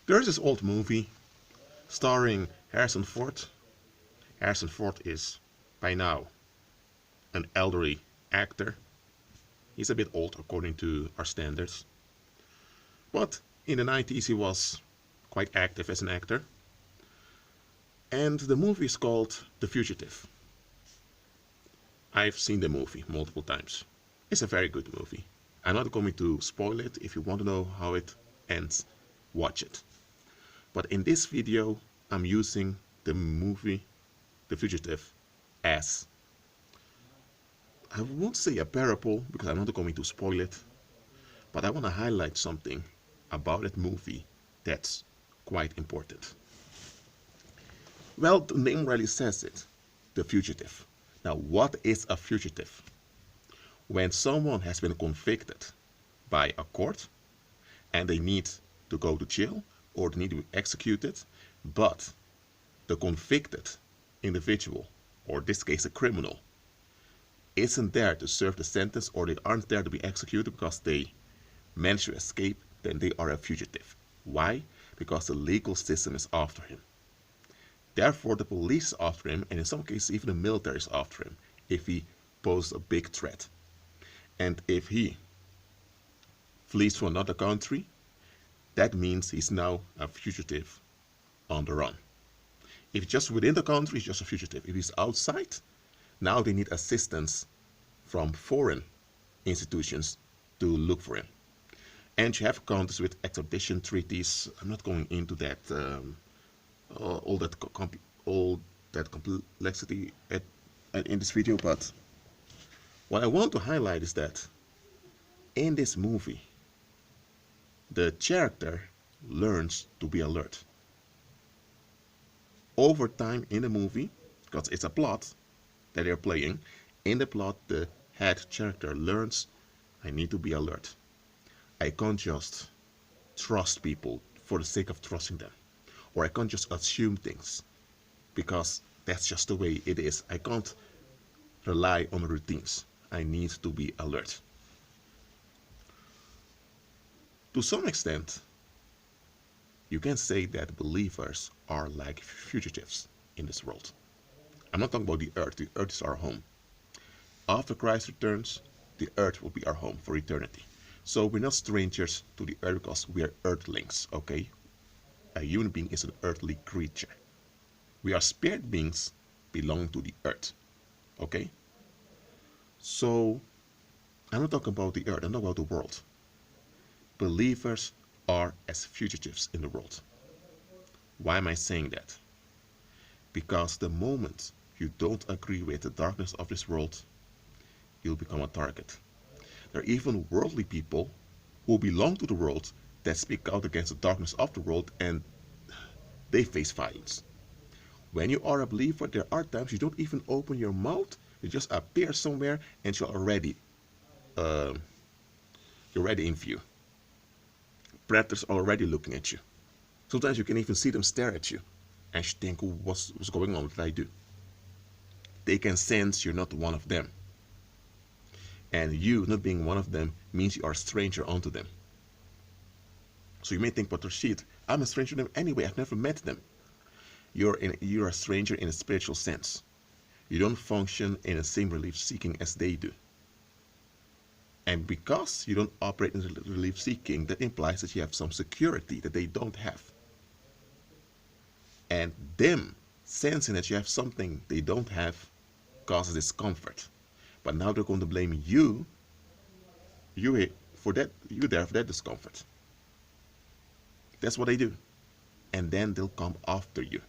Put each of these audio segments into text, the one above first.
There's this old movie starring Harrison Ford. Harrison Ford is, by now, an elderly actor. He's a bit old according to our standards. But in the 90s he was quite active as an actor. And the movie is called The Fugitive. I've seen the movie multiple times. It's a very good movie. I'm not going to spoil it. If you want to know how it ends, watch it. But in this video, I'm using the movie The Fugitive as, I won't say a parable because I'm not going to spoil it, but I want to highlight something about that movie that's quite important. Well, the name really says it, The Fugitive. Now, what is a fugitive? When someone has been convicted by a court and they need to go to jail or they need to be executed, but the convicted individual, or in this case a criminal, isn't there to serve the sentence or they aren't there to be executed because they managed to escape, then they are a fugitive. Why? Because the legal system is after him. Therefore, the police is after him, and in some cases even the military is after him if he poses a big threat. And if he flees to another country, that means he's now a fugitive on the run. If he's just within the country, he's just a fugitive. If he's outside, now they need assistance from foreign institutions to look for him. And you have countries with extradition treaties. I'm not going into that, all that complexity in this video, but what I want to highlight is that in this movie, the character learns to be alert. Over time in the movie, because it's a plot that they're playing, in the plot the head character learns, I need to be alert. I can't just trust people for the sake of trusting them. Or I can't just assume things because that's just the way it is. I can't rely on routines. I need to be alert. To some extent, you can say that believers are like fugitives in this world. I'm not talking about the earth. The earth is our home. After Christ returns, the earth will be our home for eternity. So we're not strangers to the earth because we are earthlings, okay? A human being is an earthly creature. We are spirit beings belonging to the earth, okay? So I'm not talking about the earth, I'm talking about the world. Believers are as fugitives in the world. Why am I saying that? Because the moment you don't agree with the darkness of this world, you'll become a target. There are even worldly people who belong to the world that speak out against the darkness of the world and they face violence. When you are a believer, there are times you don't even open your mouth, you just appear somewhere and you're already in view. Predators are already looking at you. Sometimes you can even see them stare at you and you think, what's going on? What did I do? They can sense you're not one of them. And you not being one of them means you are a stranger unto them. So you may think, but Rashid, I'm a stranger to them anyway. I've never met them. You're a stranger in a spiritual sense. You don't function in the same relief seeking as they do. And because you don't operate in relief seeking, that implies that you have some security that they don't have. And them sensing that you have something they don't have causes discomfort. But now they're going to blame you for that discomfort. That's what they do. And then they'll come after you.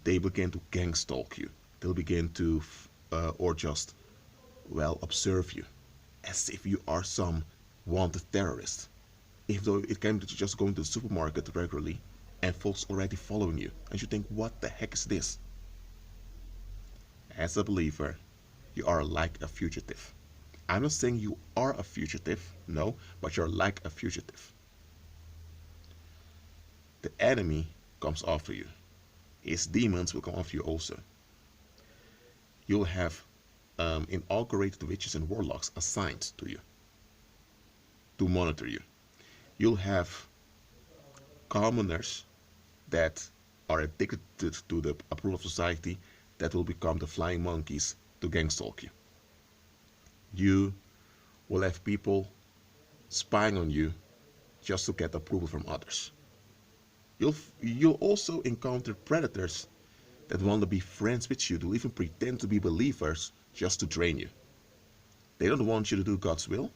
They begin to gang stalk you. They'll begin to, observe you as if you are some wanted terrorist. Even though it came to just going to the supermarket regularly and folks already following you. And you think, what the heck is this? As a believer, you are like a fugitive. I'm not saying you are a fugitive, no, but you're like a fugitive. The enemy comes after you. His demons will come after you also. You'll have inaugurated witches and warlocks assigned to you to monitor you. You'll have commoners that are addicted to the approval of society that will become the flying monkeys to gang stalk you. You will have people spying on you just to get approval from others. You'll also encounter predators that want to be friends with you, to even pretend to be believers just to drain you. They don't want you to do God's will.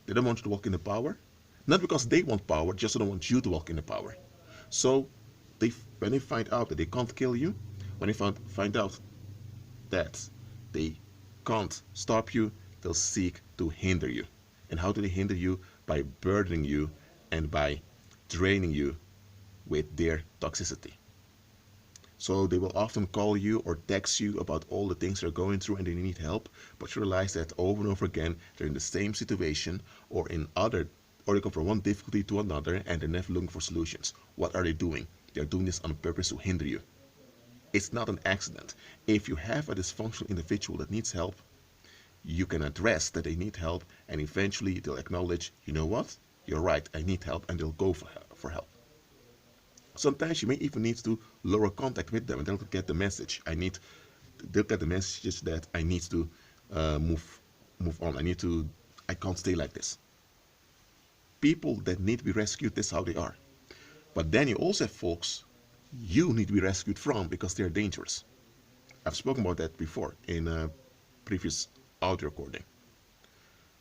They don't want you to walk in the power. Not because they want power, just they don't want you to walk in the power. So when they find out that they can't kill you, when they find out that they can't stop you, they'll seek to hinder you. And how do they hinder you? By burdening you and by draining you with their toxicity. So they will often call you or text you about all the things they're going through and they need help, but you realize that over and over again they're in the same situation or they go from one difficulty to another and they're never looking for solutions. What are they doing? They're doing this on purpose to hinder you. It's not an accident. If you have a dysfunctional individual that needs help, you can address that they need help and eventually they'll acknowledge, you know what? You're right, I need help, and they'll go for help. Sometimes you may even need to lower contact with them and they'll get the message. They'll get the messages that I need to move on. I can't stay like this. People that need to be rescued, that's how they are. But then you also have folks you need to be rescued from because they're dangerous. I've spoken about that before in a previous audio recording.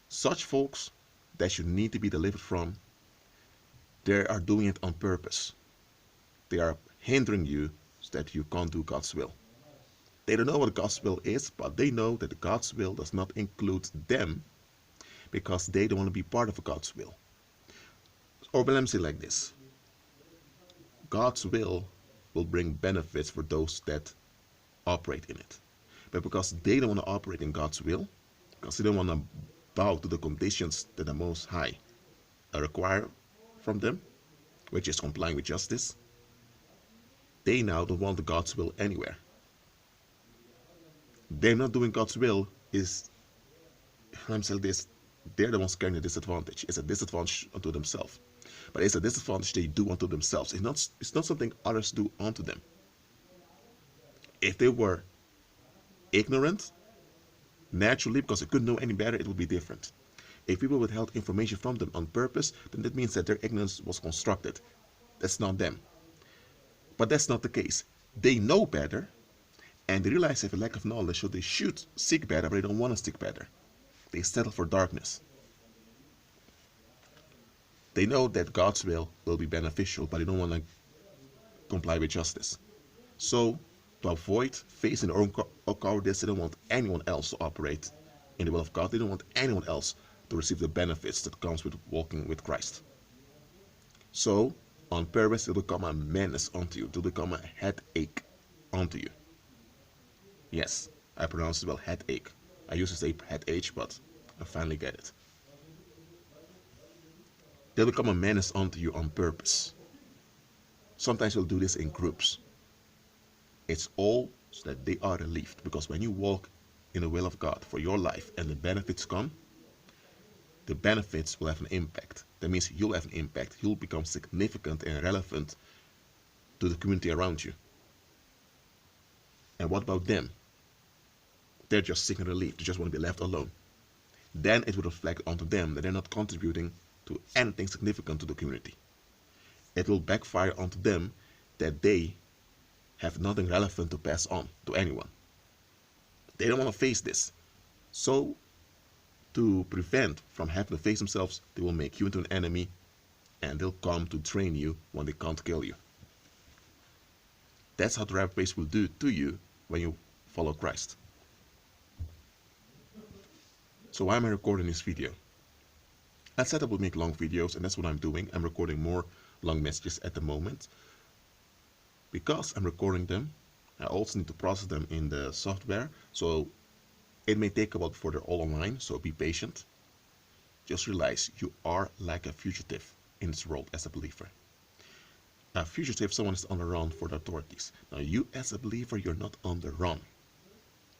Such folks that you need to be delivered from, they are doing it on purpose. They are hindering you so that you can't do God's will. They don't know what God's will is, but they know that God's will does not include them because they don't want to be part of God's will. Or let me say it like this. God's will bring benefits for those that operate in it. But because they don't want to operate in God's will, because they don't want to bow to the conditions that the Most High require from them, which is complying with justice, they now don't want God's will anywhere. They're not doing God's will I'm saying this, they're the ones carrying the disadvantage. It's a disadvantage unto themselves. But it's a disadvantage they do unto themselves. It's not something others do unto them. If they were ignorant, naturally, because they couldn't know any better, it would be different. If people withheld information from them on purpose, then that means that their ignorance was constructed. That's not them. But that's not the case. They know better, and they realize they have a lack of knowledge, so they should seek better, but they don't want to seek better. They settle for darkness. They know that God's will be beneficial, but they don't want to comply with justice. So, to avoid facing their own cowardice, they don't want anyone else to operate in the will of God. They don't want anyone else to receive the benefits that comes with walking with Christ. So, on purpose, they'll become a menace unto you. They'll become a headache unto you. Yes, I pronounce it well, headache. I used to say headache, but I finally get it. They'll become a menace unto you on purpose. Sometimes they'll do this in groups. It's all so that they are relieved. Because when you walk in the will of God for your life and the benefits come, the benefits will have an impact. That means you'll have an impact. You'll become significant and relevant to the community around you. And what about them? They're just seeking relief. They just want to be left alone. Then it will reflect onto them that they're not contributing to anything significant to the community. It will backfire onto them that they have nothing relevant to pass on to anyone. They don't want to face this. So, to prevent from having to face themselves, they will make you into an enemy and they'll come to drain you when they can't kill you. That's how the reprobates will do to you when you follow Christ. So why am I recording this video? I said I would make long videos, and that's what I'm doing. I'm recording more long messages at the moment. Because I'm recording them, I also need to process them in the software, so it may take a while before they're all online, so be patient. Just realize you are like a fugitive in this world as a believer. A fugitive, someone is on the run for the authorities. Now you as a believer, you're not on the run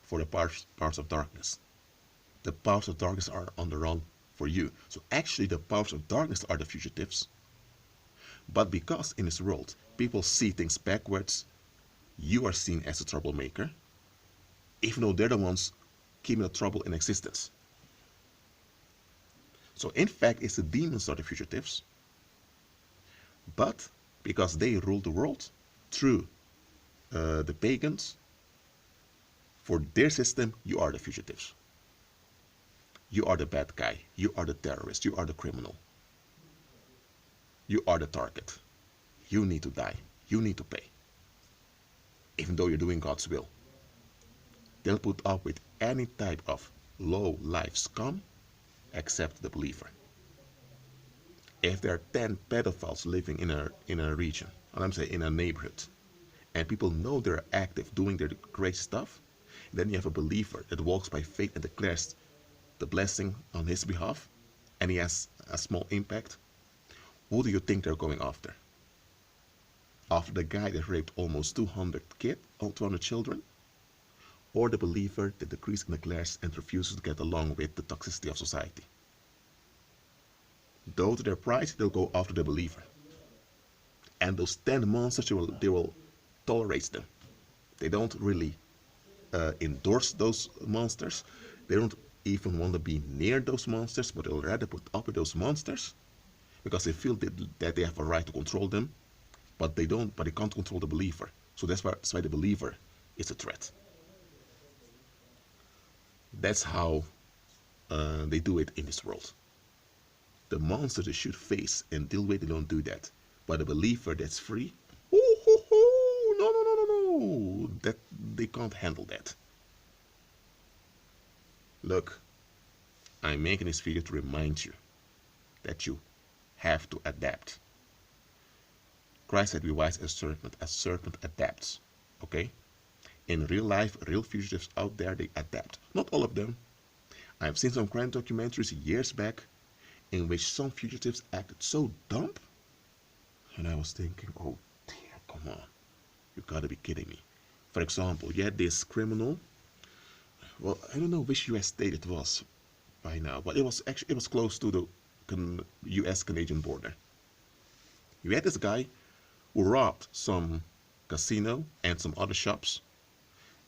for the powers of darkness. The powers of darkness are on the run for you. So actually the powers of darkness are the fugitives. But because in this world people see things backwards, you are seen as a troublemaker, even though they're the ones keeping the trouble in existence. So in fact, it's the demons are the fugitives, but because they rule the world through the pagans, for their system, you are the fugitives. You are the bad guy. You are the terrorist. You are the criminal. You are the target. You need to die. You need to pay. Even though you're doing God's will. They'll put up with any type of low life scum except the believer. If there are 10 pedophiles living in a region, and I'm saying in a neighborhood, and people know they're active doing their great stuff, then you have a believer that walks by faith and declares the blessing on his behalf, and he has a small impact. Who do you think they're going after? After the guy that raped almost 200 children? Or the believer that decrees and declares and refuses to get along with the toxicity of society? Though to their pride, they'll go after the believer. And those 10 monsters, they will tolerate them. They don't really endorse those monsters. They don't even want to be near those monsters, but they'll rather put up with those monsters because they feel that they have a right to control them, but they can't control the believer. So that's why the believer is a threat. That's how they do it in this world. The monsters they should face and deal with, they don't do that. But the believer that's free, no, that they can't handle that. Look, I'm making this video to remind you that you have to adapt. Christ said, be wise as serpent adapts. Okay? In real life, real fugitives out there, they adapt. Not all of them. I've seen some crime documentaries years back in which some fugitives acted so dumb, and I was thinking, oh dear, come on, you gotta be kidding me. For example, you had this criminal, well, I don't know which US state it was by now, but it was close to the US-Canadian border. You had this guy who robbed some casino and some other shops,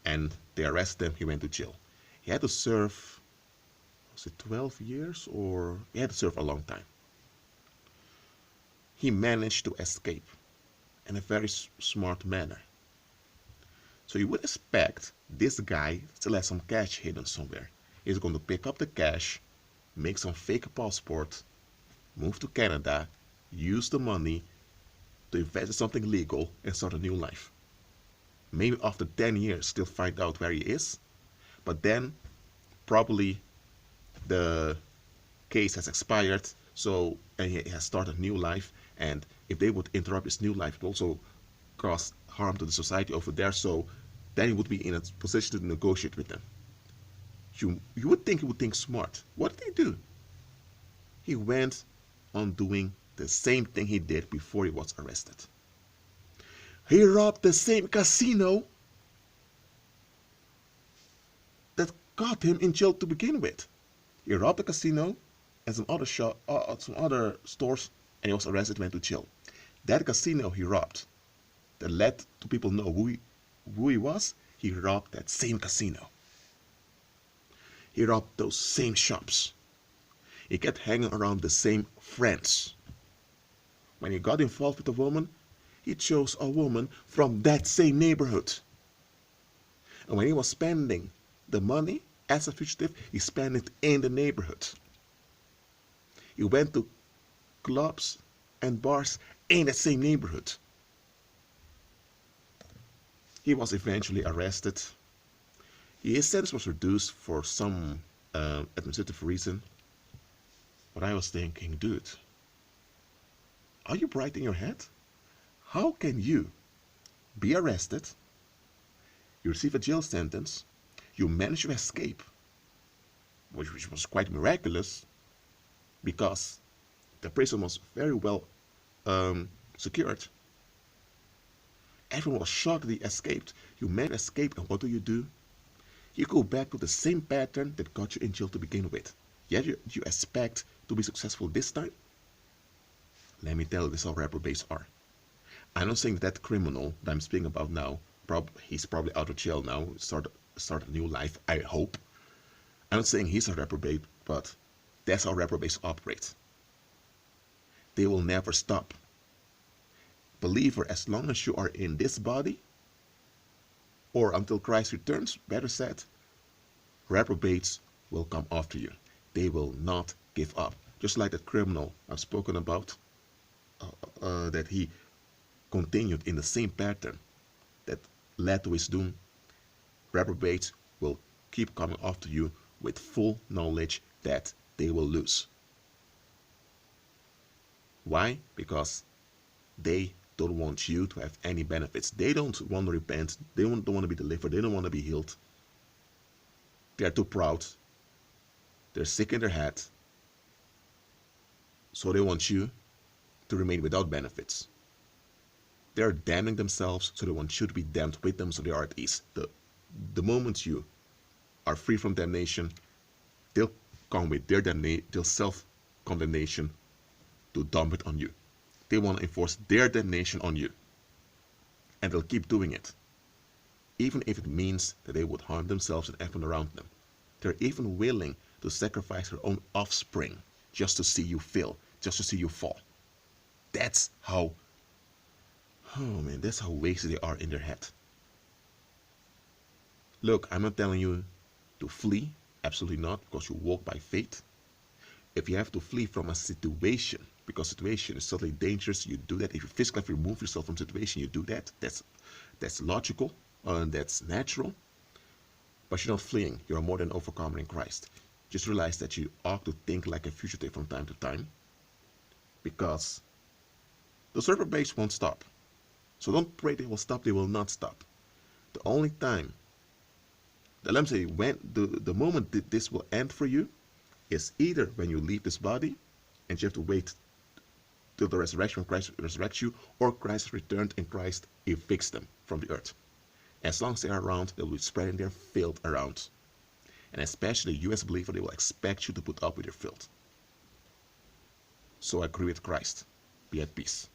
and they arrested him. He went to jail. He had to serve, was it 12 years, or he had to serve a long time. He managed to escape in a very smart manner. So you would expect this guy still has some cash hidden somewhere. He's going to pick up the cash, make some fake passport, move to Canada, use the money to invest in something legal and start a new life. Maybe after 10 years still find out where he is, but then probably the case has expired, so and he has started a new life, and if they would interrupt his new life, it would also cause harm to the society over there, so then he would be in a position to negotiate with them. You would think he would think smart. What did he do? He went on doing the same thing he did before he was arrested. He robbed the same casino that got him in jail to begin with. He robbed the casino and some other stores, and he was arrested and went to jail. That casino he robbed, that led to people know who he was, he robbed that same casino. He robbed those same shops. He kept hanging around the same friends. When he got involved with a woman, he chose a woman from that same neighborhood. And when he was spending the money as a fugitive, he spent it in the neighborhood. He went to clubs and bars in that same neighborhood. He was eventually arrested. His sentence was reduced for some administrative reason. But I was thinking, dude, are you bright in your head? How can you be arrested, you receive a jail sentence, you manage to escape, which was quite miraculous because the prison was very well secured. Everyone was shocked that he escaped. You managed to escape, and what do? You go back to the same pattern that got you in jail to begin with. Yet you expect to be successful this time? Let me tell you, this is how reprobates are. I'm not saying that criminal that I'm speaking about now, he's probably out of jail now, start a new life, I hope. I'm not saying he's a reprobate, but that's how reprobates operate. They will never stop. Believer, as long as you are in this body, or until Christ returns, better said, reprobates will come after you. They will not give up. Just like that criminal I've spoken about, that he continued in the same pattern that led to his doom. Reprobates will keep coming after you with full knowledge that they will lose. Why? Because they don't want you to have any benefits. They don't want to repent. They don't want to be delivered. They don't want to be healed. They are too proud. They're sick in their head. So they want you to remain without benefits. They are damning themselves, so they want you to be damned with them, so they are at ease. The moment you are free from damnation, they'll come with their self-condemnation to dump it on you. They want to enforce their damnation on you. And they'll keep doing it. Even if it means that they would harm themselves and everyone around them. They're even willing to sacrifice their own offspring just to see you fail, just to see you fall. That's how, that's how wasted they are in their head. Look, I'm not telling you to flee, absolutely not, because you walk by faith. If you have to flee from a situation, because situation is certainly dangerous, you do that. If you physically remove yourself from situation, you do that. That's logical, and that's natural. But you're not fleeing. You're more than overcomer in Christ. Just realize that you ought to think like a fugitive from time to time, because the reprobates won't stop. So don't pray they will stop. They will not stop. The only time, let me say, when the moment that this will end for you is either when you leave this body and you have to wait till the resurrection when Christ resurrects you, or Christ returned and Christ evicts them from the earth. As long as they are around, they will be spreading their filth around. And especially you as a believer, they will expect you to put up with your filth. So agree with Christ. Be at peace.